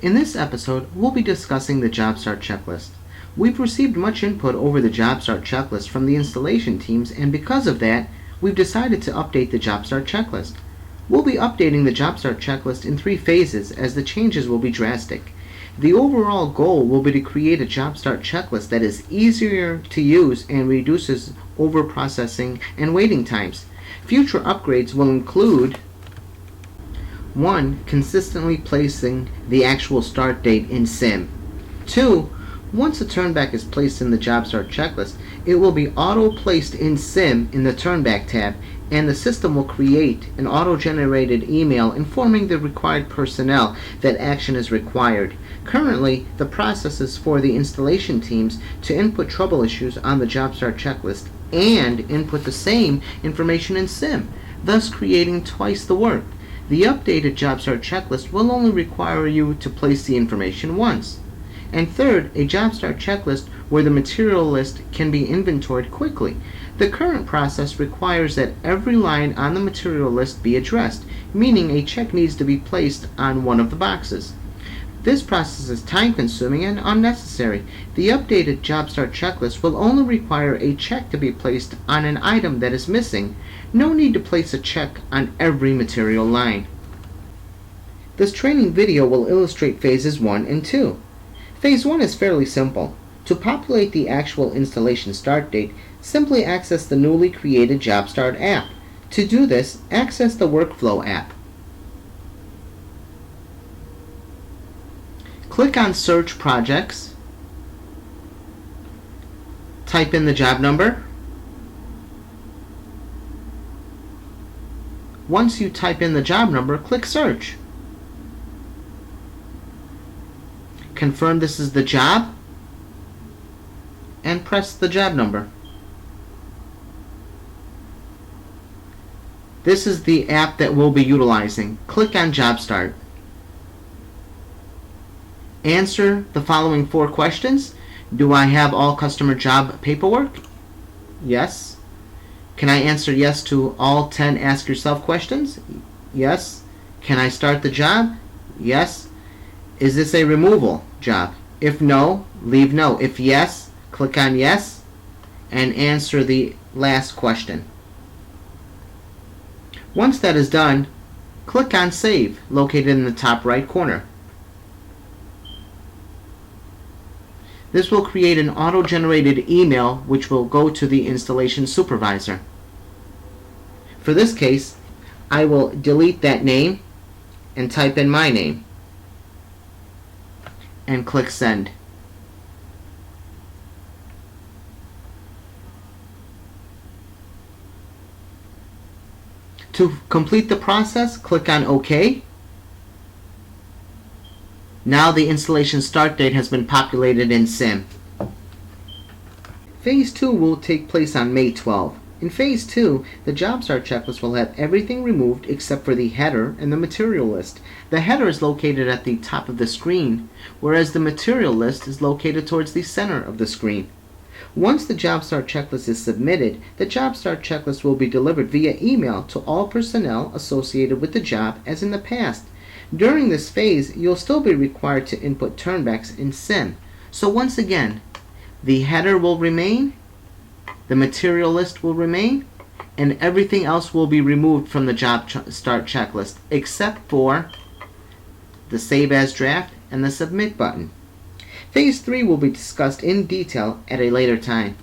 In this episode, we'll be discussing the Job Start Checklist. We've received much input over the Job Start Checklist from the installation teams, and because of that, we've decided to update the Job Start Checklist. We'll be updating the Job Start Checklist in 3 phases as the changes will be drastic. The overall goal will be to create a Job Start Checklist that is easier to use and reduces over-processing and waiting times. Future upgrades will include 1. Consistently placing the actual start date in SIM. 2. Once a turnback is placed in the Job Start Checklist, it will be auto-placed in SIM in the Turnback tab, and the system will create an auto-generated email informing the required personnel that action is required. Currently, the process is for the installation teams to input trouble issues on the Job Start Checklist and input the same information in SIM, thus creating twice the work. The updated Job Start Checklist will only require you to place the information once. And third, a Job Start Checklist where the material list can be inventoried quickly. The current process requires that every line on the material list be addressed, meaning a check needs to be placed on one of the boxes. This process is time-consuming and unnecessary. The updated Job Start Checklist will only require a check to be placed on an item that is missing. No need to place a check on every material line. This training video will illustrate phases 1 and 2. Phase 1 is fairly simple. To populate the actual installation start date, simply access the newly created Job Start app. To do this, access the Workflow app. Click on Search Projects. Type in the job number. Once you type in the job number, click Search. Confirm this is the job and press the job number. This is the app that we'll be utilizing. Click on Job Start. Answer the following 4 questions. Do I have all customer job paperwork? Yes. Can I answer yes to all 10 Ask Yourself questions? Yes. Can I start the job? Yes. Is this a removal job? If no, leave no. If yes, click on yes and answer the last question. Once that is done, click on Save, located in the top right corner. This will create an auto-generated email which will go to the installation supervisor. For this case, I will delete that name and type in my name and click Send. To complete the process, click on OK. Now the installation start date has been populated in SIM. Phase 2 will take place on May 12. In Phase 2, the Job Start Checklist will have everything removed except for the header and the material list. The header is located at the top of the screen, whereas the material list is located towards the center of the screen. Once the Job Start Checklist is submitted, the Job Start Checklist will be delivered via email to all personnel associated with the job as in the past. During this phase, you'll still be required to input turnbacks in SIM. So once again, the header will remain, the material list will remain, and everything else will be removed from the Job Start Checklist except for the Save As Draft and the Submit button. Phase 3 will be discussed in detail at a later time.